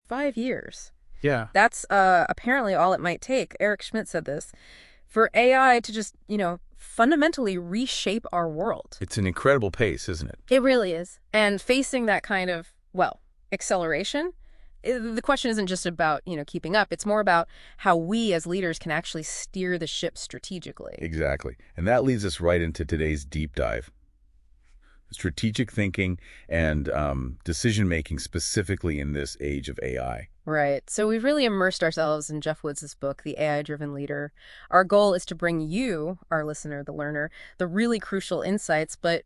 5 years. Yeah. That's apparently all it might take. Eric Schmidt said this, for AI to just, fundamentally reshape our world. It's an incredible pace, isn't it? It really is. And facing that kind of, acceleration, the question isn't just about, keeping up. It's more about how we as leaders can actually steer the ship strategically. Exactly. And that leads us right into today's deep dive. Strategic thinking and decision-making specifically in this age of AI. Right. So we've really immersed ourselves in Jeff Woods' book, The AI-Driven Leader. Our goal is to bring you, our listener, the learner, the really crucial insights, but,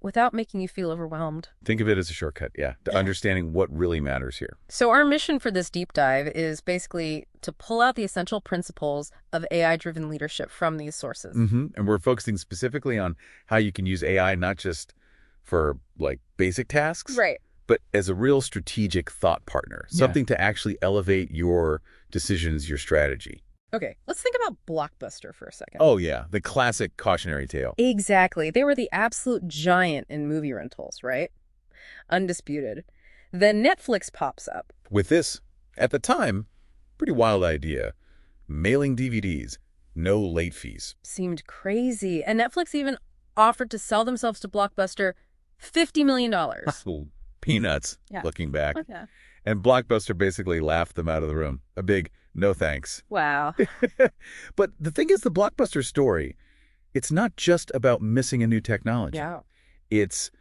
without making you feel overwhelmed. Think of it as a shortcut, to understanding what really matters here. So our mission for this deep dive is basically to pull out the essential principles of AI-driven leadership from these sources. And we're focusing specifically on how you can use AI not just for basic tasks, right, but as a real strategic thought partner, something to actually elevate your decisions, your strategy. Okay, let's think about Blockbuster for a second. Oh, yeah, the classic cautionary tale. Exactly. They were the absolute giant in movie rentals, right? Undisputed. Then Netflix pops up. With this, at the time, pretty wild idea. Mailing DVDs, no late fees. Seemed crazy. And Netflix even offered to sell themselves to Blockbuster $50 million. Peanuts, Yeah. looking back. Okay. And Blockbuster basically laughed them out of the room. A big no thanks. Wow. But the thing is, the Blockbuster story, it's not just about missing a new technology. Yeah. It's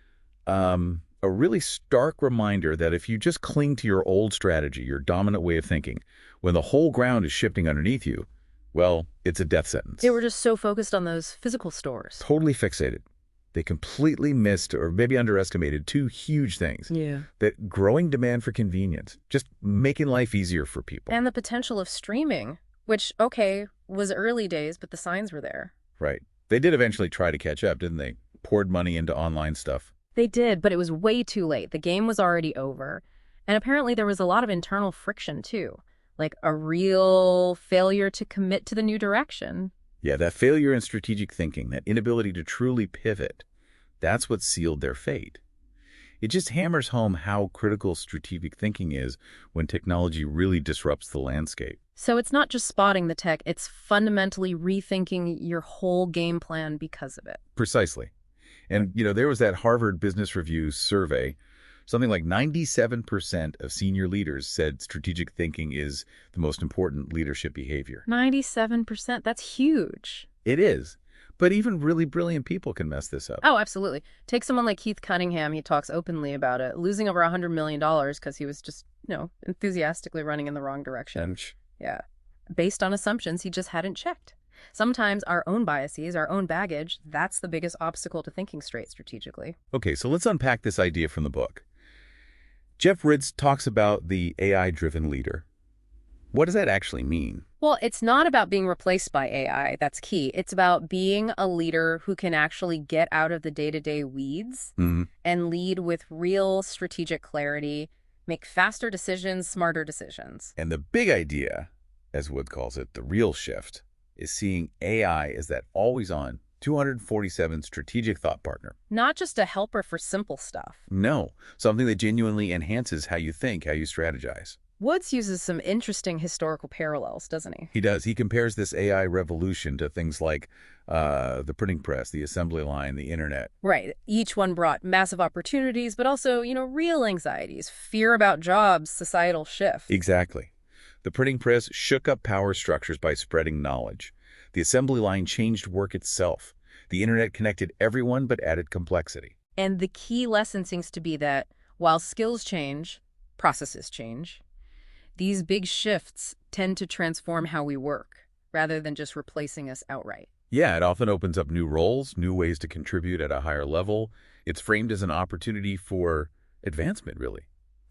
a really stark reminder that if you just cling to your old strategy, your dominant way of thinking, when the whole ground is shifting underneath you, well, it's a death sentence. They were just so focused on those physical stores. Totally fixated. They completely missed or maybe underestimated two huge things. Yeah. That growing demand for convenience, just making life easier for people. And the potential of streaming, which, was early days, but the signs were there. Right. They did eventually try to catch up, didn't they? Poured money into online stuff. They did, but it was way too late. The game was already over. And apparently there was a lot of internal friction, too. Like a real failure to commit to the new direction. Yeah, that failure in strategic thinking, that inability to truly pivot, that's what sealed their fate. It just hammers home how critical strategic thinking is when technology really disrupts the landscape. So it's not just spotting the tech, it's fundamentally rethinking your whole game plan because of it. Precisely. And, there was that Harvard Business Review survey. Something like 97% of senior leaders said strategic thinking is the most important leadership behavior. 97%, that's huge. It is. But even really brilliant people can mess this up. Oh, absolutely. Take someone like Keith Cunningham. He talks openly about it, losing over $100 million because he was just, enthusiastically running in the wrong direction. Yeah. Based on assumptions he just hadn't checked. Sometimes our own biases, our own baggage, that's the biggest obstacle to thinking straight strategically. Okay, so let's unpack this idea from the book. Jeff Woods talks about the AI-driven leader. What does that actually mean? Well, it's not about being replaced by AI. That's key. It's about being a leader who can actually get out of the day-to-day weeds and lead with real strategic clarity, make faster decisions, smarter decisions. And the big idea, as Wood calls it, the real shift, is seeing AI as that always-on 247 strategic thought partner. Not just a helper for simple stuff. No, something that genuinely enhances how you think, how you strategize. Woods uses some interesting historical parallels, doesn't he? He does. He compares this AI revolution to things like the printing press, the assembly line, the internet. Right. Each one brought massive opportunities, but also, real anxieties, fear about jobs, societal shift. Exactly. The printing press shook up power structures by spreading knowledge. The assembly line changed work itself. The internet connected everyone but added complexity. And the key lesson seems to be that while skills change, processes change, these big shifts tend to transform how we work, rather than just replacing us outright. Yeah, it often opens up new roles, new ways to contribute at a higher level. It's framed as an opportunity for advancement, really.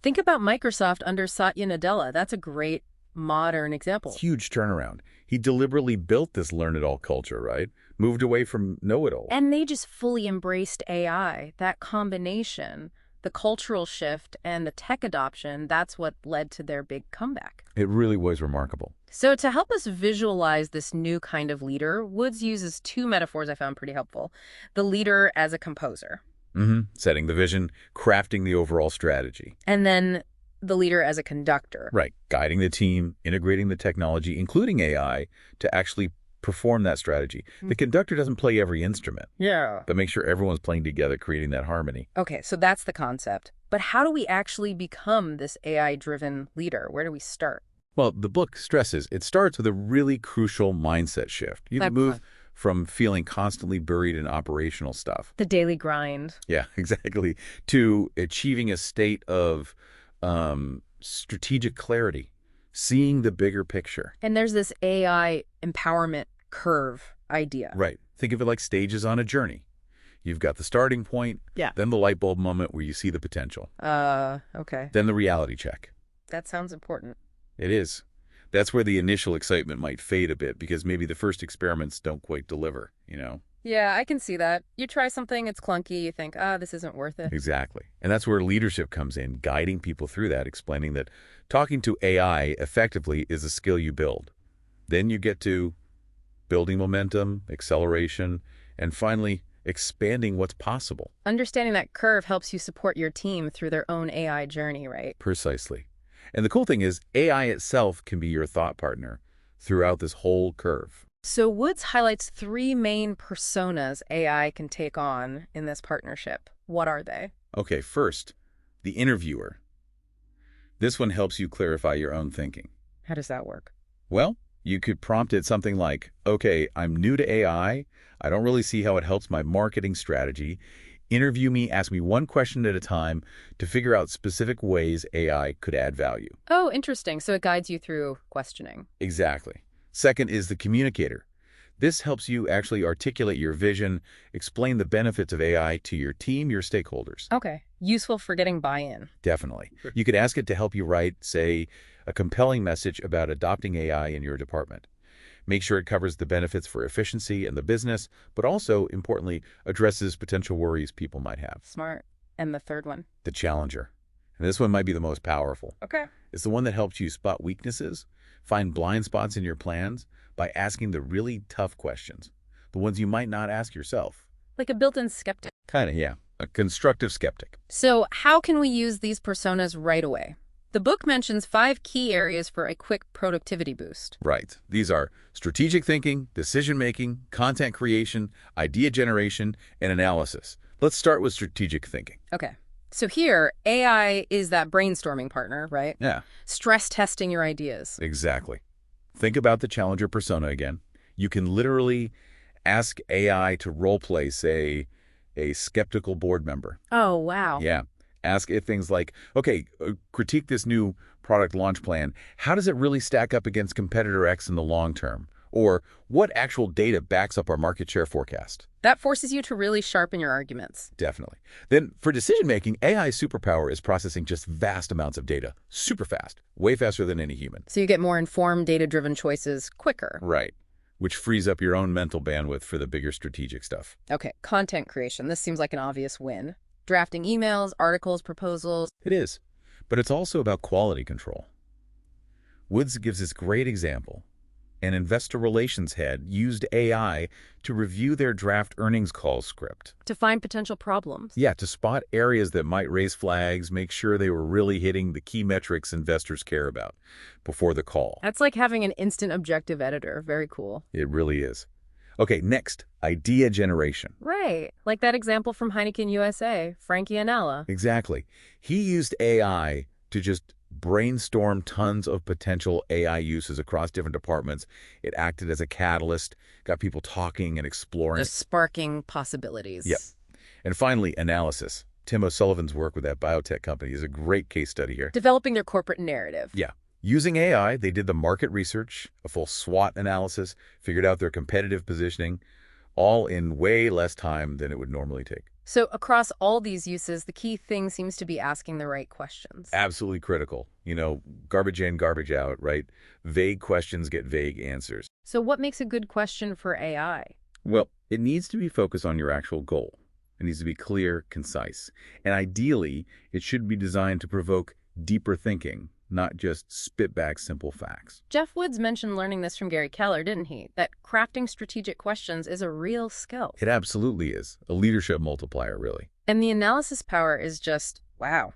Think about Microsoft under Satya Nadella. That's a great modern example. Huge turnaround. He deliberately built this learn-it-all culture, right? Moved away from know-it-all. And they just fully embraced AI. That combination, the cultural shift and the tech adoption, that's what led to their big comeback. It really was remarkable. So to help us visualize this new kind of leader, Woods uses two metaphors I found pretty helpful. The leader as a composer. Setting the vision, crafting the overall strategy. And then the leader as a conductor. Right. Guiding the team, integrating the technology, including AI, to actually perform that strategy. The conductor doesn't play every instrument, Yeah. but make sure everyone's playing together, creating that harmony. Okay, so that's the concept. But how do we actually become this AI-driven leader? Where do we start? Well, the book stresses it starts with a really crucial mindset shift. You That's move from feeling constantly buried in operational stuff. the daily grind. Yeah, exactly. To achieving a state of strategic clarity, seeing the bigger picture. And there's this AI empowerment curve idea. Right. Think of it like stages on a journey. You've got the starting point, Yeah. then the light bulb moment where you see the potential, Okay. then the reality check. That sounds important. It is. That's where the initial excitement might fade a bit because maybe the first experiments don't quite deliver, Yeah, I can see that. You try something, it's clunky, you think, this isn't worth it. Exactly. And that's where leadership comes in, guiding people through that, explaining that talking to AI effectively is a skill you build. Then you get to building momentum, acceleration, and finally expanding what's possible. Understanding that curve helps you support your team through their own AI journey, right? Precisely. And the cool thing is AI itself can be your thought partner throughout this whole curve. So Woods highlights 3 main personas AI can take on in this partnership. What are they? Okay, first, the interviewer. This one helps you clarify your own thinking. How does that work? Well, you could prompt it something like, okay, I'm new to AI. I don't really see how it helps my marketing strategy. Interview me, ask me one question at a time to figure out specific ways AI could add value. Oh, interesting. So it guides you through questioning. Exactly. Second is the communicator. This helps you actually articulate your vision, explain the benefits of AI to your team, your stakeholders. Okay. Useful for getting buy-in. Definitely. You could ask it to help you write, say, a compelling message about adopting AI in your department. Make sure it covers the benefits for efficiency and the business, but also, importantly, addresses potential worries people might have. Smart. And the third one? The challenger. And this one might be the most powerful. Okay. It's the one that helps you spot weaknesses, find blind spots in your plans by asking the really tough questions, the ones you might not ask yourself. Like a built-in skeptic. Kind of, yeah. A constructive skeptic. So how can we use these personas right away? The book mentions 5 key areas for a quick productivity boost. Right. These are strategic thinking, decision-making, content creation, idea generation, and analysis. Let's start with strategic thinking. Okay. So here, AI is that brainstorming partner, right? Yeah, Stress testing your ideas. exactly. Think about the challenger persona again. You can literally ask AI to role-play, say, a skeptical board member. Oh, wow. Yeah. Ask it things like, okay, critique this new product launch plan. How does it really stack up against competitor X in the long term? Or what actual data backs up our market share forecast? That forces you to really sharpen your arguments. Definitely. Then for decision-making, AI's superpower is processing just vast amounts of data, super fast, way faster than any human. So you get more informed, data-driven choices quicker. Right. Which frees up your own mental bandwidth for the bigger strategic stuff. Okay, content creation. This seems like an obvious win. Drafting emails, articles, proposals. It is. But it's also about quality control. Woods gives this great example. An investor relations head used AI to review their draft earnings call script. To find potential problems. Yeah, to spot areas that might raise flags, make sure they were really hitting the key metrics investors care about before the call. That's like having an instant objective editor. Very cool. It really is. Okay, next, idea generation. Right. Like that example from Heineken USA, Frankie Anella. Exactly. He used AI to just brainstorm tons of potential AI uses across different departments. It acted as a catalyst, got people talking and exploring. Just sparking possibilities. Yep. And finally, analysis. Tim O'Sullivan's work with that biotech company is a great case study here. Developing their corporate narrative. Yeah. Using AI, they did the market research, a full SWOT analysis, figured out their competitive positioning, all in way less time than it would normally take. So across all these uses, the key thing seems to be asking the right questions. Absolutely critical. Garbage in, garbage out, right? Vague questions get vague answers. So what makes a good question for AI? Well, it needs to be focused on your actual goal. It needs to be clear, concise. And ideally, it should be designed to provoke deeper thinking, not just spit back simple facts. Jeff Woods mentioned learning this from Gary Keller, didn't he? That crafting strategic questions is a real skill. It absolutely is. A leadership multiplier, really. And the analysis power is just, wow.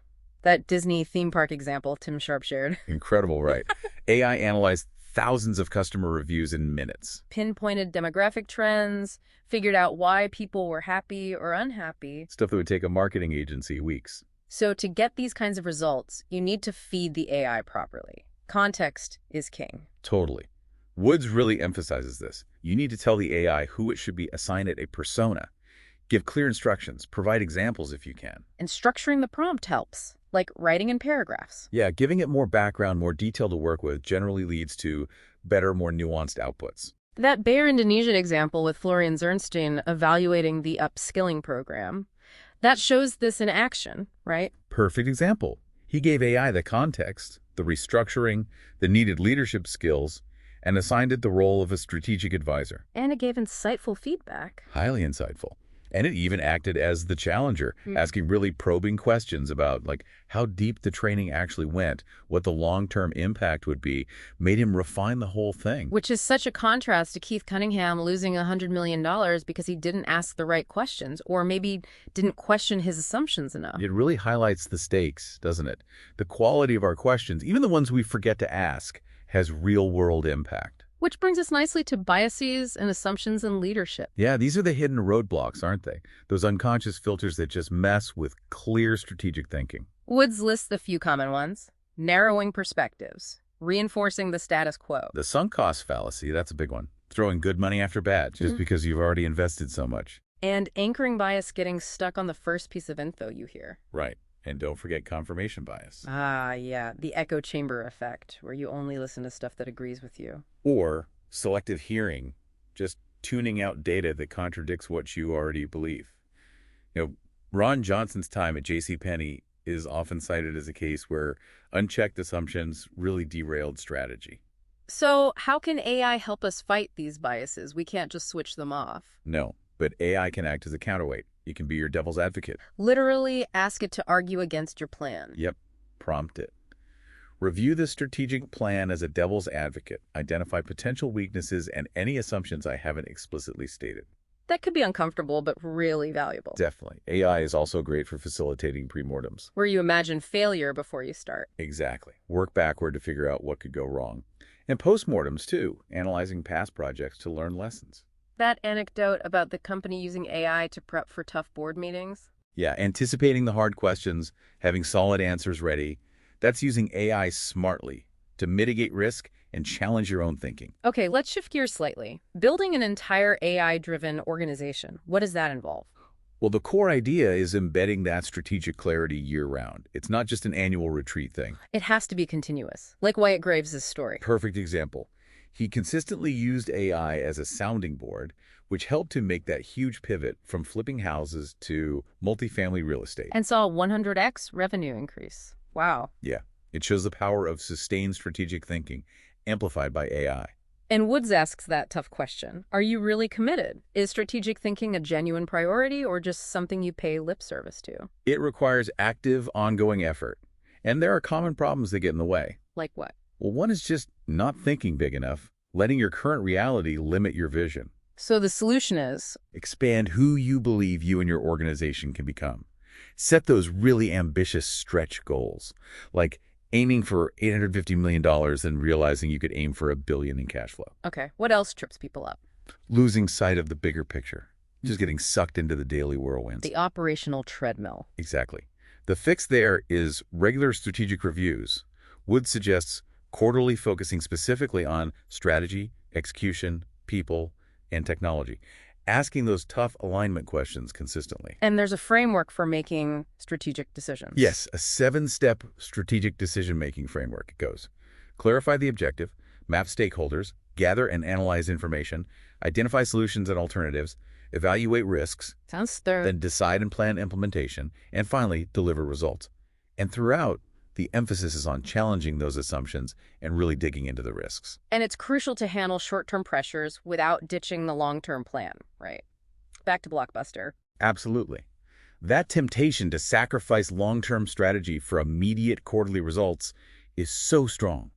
That Disney theme park example Tim Sharp shared. Incredible, right? AI analyzed thousands of customer reviews in minutes. Pinpointed demographic trends, figured out why people were happy or unhappy. Stuff that would take a marketing agency weeks. So to get these kinds of results, you need to feed the AI properly. Context is king. Totally. Woods really emphasizes this. You need to tell the AI who it should be, assign it a persona. Give clear instructions, provide examples if you can. And structuring the prompt helps, like writing in paragraphs. Yeah, giving it more background, more detail to work with generally leads to better, more nuanced outputs. That Bayer Indonesian example with Florian Zernstein evaluating the upskilling program, that shows this in action, right? Perfect example. He gave AI the context, the restructuring, the needed leadership skills, and assigned it the role of a strategic advisor. And it gave insightful feedback. Highly insightful. And it even acted as the challenger, asking really probing questions about how deep the training actually went, what the long-term impact would be, made him refine the whole thing. Which is such a contrast to Keith Cunningham losing $100 million because he didn't ask the right questions or maybe didn't question his assumptions enough. It really highlights the stakes, doesn't it? The quality of our questions, even the ones we forget to ask, has real-world impact. Which brings us nicely to biases and assumptions in leadership. Yeah, these are the hidden roadblocks, aren't they? Those unconscious filters that just mess with clear strategic thinking. Woods lists a few common ones. Narrowing perspectives, reinforcing the status quo. The sunk cost fallacy, that's a big one. Throwing good money after bad just because you've already invested so much. And anchoring bias, getting stuck on the first piece of info you hear. Right. And don't forget confirmation bias. Ah, yeah, the echo chamber effect, where you only listen to stuff that agrees with you. Or selective hearing, just tuning out data that contradicts what you already believe. Ron Johnson's time at JCPenney is often cited as a case where unchecked assumptions really derailed strategy. So how can AI help us fight these biases? We can't just switch them off. No, but AI can act as a counterweight. It can be your devil's advocate. Literally ask it to argue against your plan. Yep, prompt it. Review the strategic plan as a devil's advocate. Identify potential weaknesses and any assumptions I haven't explicitly stated. That could be uncomfortable, but really valuable. Definitely. AI is also great for facilitating premortems. Where you imagine failure before you start. Exactly. Work backward to figure out what could go wrong. And postmortems, too, analyzing past projects to learn lessons. That anecdote about the company using AI to prep for tough board meetings? Yeah, anticipating the hard questions, having solid answers ready. That's using AI smartly to mitigate risk and challenge your own thinking. Okay, let's shift gears slightly. Building an entire AI-driven organization, what does that involve? Well, the core idea is embedding that strategic clarity year-round. It's not just an annual retreat thing. It has to be continuous, like Wyatt Graves' story. Perfect example. He consistently used AI as a sounding board, which helped him make that huge pivot from flipping houses to multifamily real estate. And saw a 100x revenue increase. Wow. Yeah, it shows the power of sustained strategic thinking, amplified by AI. And Woods asks that tough question. Are you really committed? Is strategic thinking a genuine priority or just something you pay lip service to? It requires active, ongoing effort. And there are common problems that get in the way. Like what? Well, one is just not thinking big enough, letting your current reality limit your vision. So the solution is? Expand who you believe you and your organization can become. Set those really ambitious stretch goals, like aiming for $850 million and realizing you could aim for $1 billion in cash flow. Okay, what else trips people up? Losing sight of the bigger picture, just getting sucked into the daily whirlwinds. The operational treadmill. Exactly. The fix there is regular strategic reviews. Wood suggests quarterly focusing specifically on strategy, execution, people, and technology, asking those tough alignment questions consistently. And there's a framework for making strategic decisions. Yes, a 7-step strategic decision-making framework. It goes: clarify the objective, map stakeholders, gather and analyze information, identify solutions and alternatives, evaluate risks, Sounds thorough. then decide and plan implementation, and finally, deliver results. And throughout, the emphasis is on challenging those assumptions and really digging into the risks. And it's crucial to handle short-term pressures without ditching the long-term plan, right? Back to Blockbuster. Absolutely. That temptation to sacrifice long-term strategy for immediate quarterly results is so strong.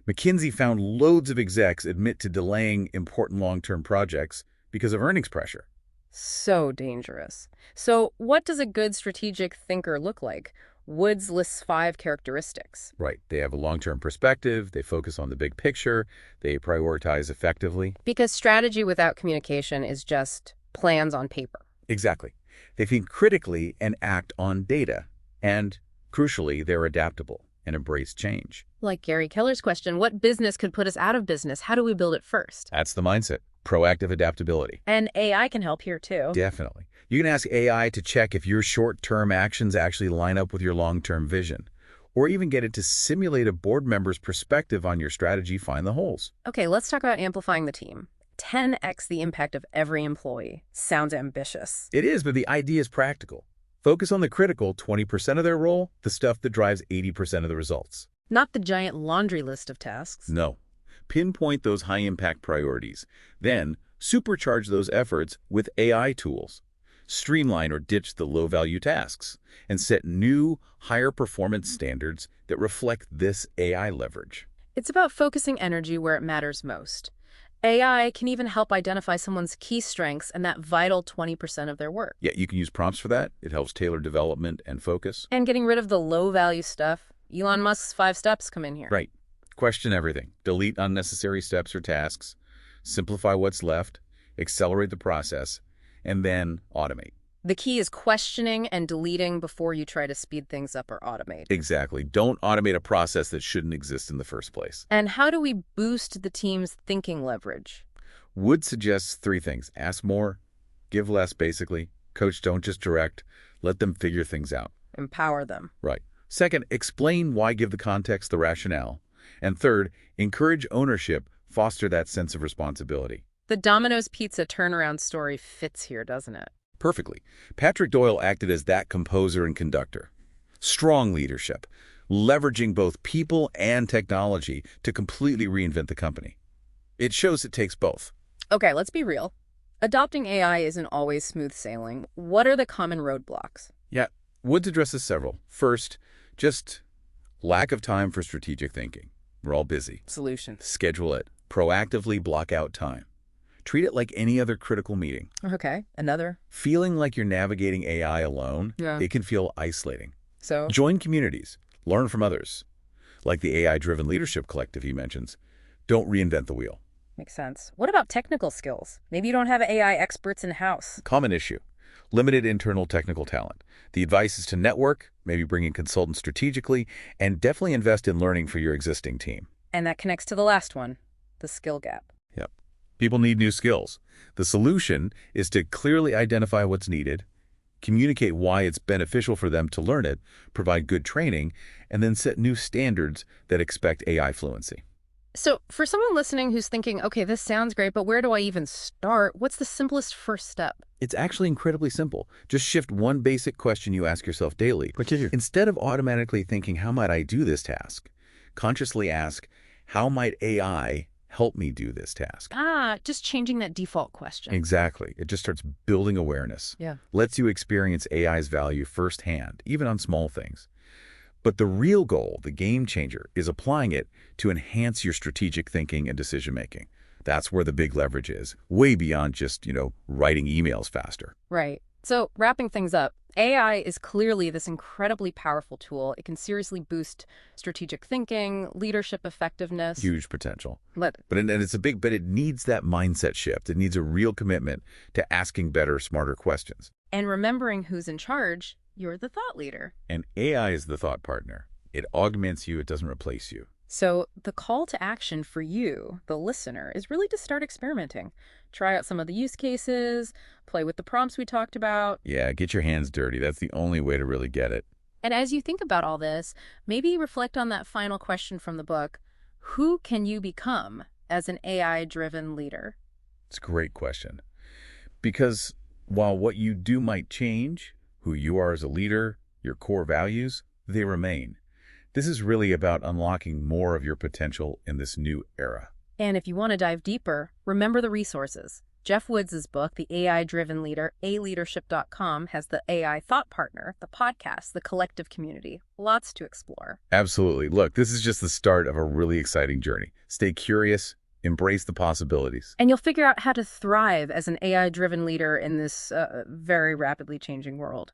McKinsey found loads of execs admit to delaying important long-term projects because of earnings pressure. So dangerous. So what does a good strategic thinker look like? Woods lists 5 characteristics. Right. They have a long-term perspective, they focus on the big picture, they prioritize effectively. Because strategy without communication is just plans on paper. Exactly. They think critically and act on data. And, crucially, they're adaptable and embrace change. Like Gary Keller's question, what business could put us out of business? How do we build it first? That's the mindset. Proactive adaptability. And AI can help here too. Definitely. You can ask AI to check if your short-term actions actually line up with your long-term vision, or even get it to simulate a board member's perspective on your strategy, find the holes. Okay, let's talk about amplifying the team. 10x the impact of every employee. Sounds ambitious. It is, but the idea is practical. Focus on the critical 20% of their role, the stuff that drives 80% of the results. Not the giant laundry list of tasks. No. Pinpoint those high-impact priorities. Then, supercharge those efforts with AI tools. Streamline or ditch the low-value tasks, and set new, higher-performance standards that reflect this AI leverage. It's about focusing energy where it matters most. AI can even help identify someone's key strengths and that vital 20% of their work. Yeah, you can use prompts for that. It helps tailor development and focus. And getting rid of the low-value stuff. Elon Musk's 5 steps come in here. Right. Question everything. Delete unnecessary steps or tasks. Simplify what's left. Accelerate the process. And then automate. The key is questioning and deleting before you try to speed things up or automate. Exactly. Don't automate a process that shouldn't exist in the first place. And how do we boost the team's thinking leverage? Wood suggests 3 things. Ask more, give less, basically. Coach, don't just direct. Let them figure things out. Empower them. Right. Second, explain why, give the context, the rationale. And third, encourage ownership, foster that sense of responsibility. The Domino's Pizza turnaround story fits here, doesn't it? Perfectly. Patrick Doyle acted as that composer and conductor. Strong leadership, leveraging both people and technology to completely reinvent the company. It shows it takes both. Okay, let's be real. Adopting AI isn't always smooth sailing. What are the common roadblocks? Yeah, Woods addresses several. First, just lack of time for strategic thinking. We're all busy. Solution. Schedule it. Proactively block out time. Treat it like any other critical meeting. Okay, another. Feeling like you're navigating AI alone, Yeah. it can feel isolating. So? Join communities. Learn from others. Like the AI-driven leadership collective he mentions. Don't reinvent the wheel. Makes sense. What about technical skills? Maybe you don't have AI experts in-house. Common issue. Limited internal technical talent. The advice is to network, maybe bring in consultants strategically, and definitely invest in learning for your existing team. And that connects to the last one, the skill gap. Yep. People need new skills. The solution is to clearly identify what's needed, communicate why it's beneficial for them to learn it, provide good training, and then set new standards that expect AI fluency. So for someone listening who's thinking, okay, this sounds great, but where do I even start? What's the simplest first step? It's actually incredibly simple. Just shift one basic question you ask yourself daily. Instead of automatically thinking, how might I do this task? Consciously ask, how might AI help me do this task? Just changing that default question. Exactly. It just starts building awareness. Yeah. Lets you experience AI's value firsthand, even on small things. But the real goal, the game changer, is applying it to enhance your strategic thinking and decision-making. That's where the big leverage is, way beyond just, writing emails faster. Right. So wrapping things up, AI is clearly this incredibly powerful tool. It can seriously boost strategic thinking, leadership effectiveness. Huge potential. But it needs that mindset shift. It needs a real commitment to asking better, smarter questions. And remembering who's in charge, you're the thought leader. And AI is the thought partner. It augments you. It doesn't replace you. So the call to action for you, the listener, is really to start experimenting. Try out some of the use cases, play with the prompts we talked about. Yeah, get your hands dirty. That's the only way to really get it. And as you think about all this, maybe reflect on that final question from the book. Who can you become as an AI-driven leader? It's a great question. Because while what you do might change, who you are as a leader, your core values, they remain. This is really about unlocking more of your potential in this new era. And if you want to dive deeper, remember the resources. Jeff Woods' book, The AI-Driven Leader, aleadership.com, has the AI Thought Partner, the podcast, the collective community. Lots to explore. Absolutely. Look, this is just the start of a really exciting journey. Stay curious, embrace the possibilities. And you'll figure out how to thrive as an AI-driven leader in this very rapidly changing world.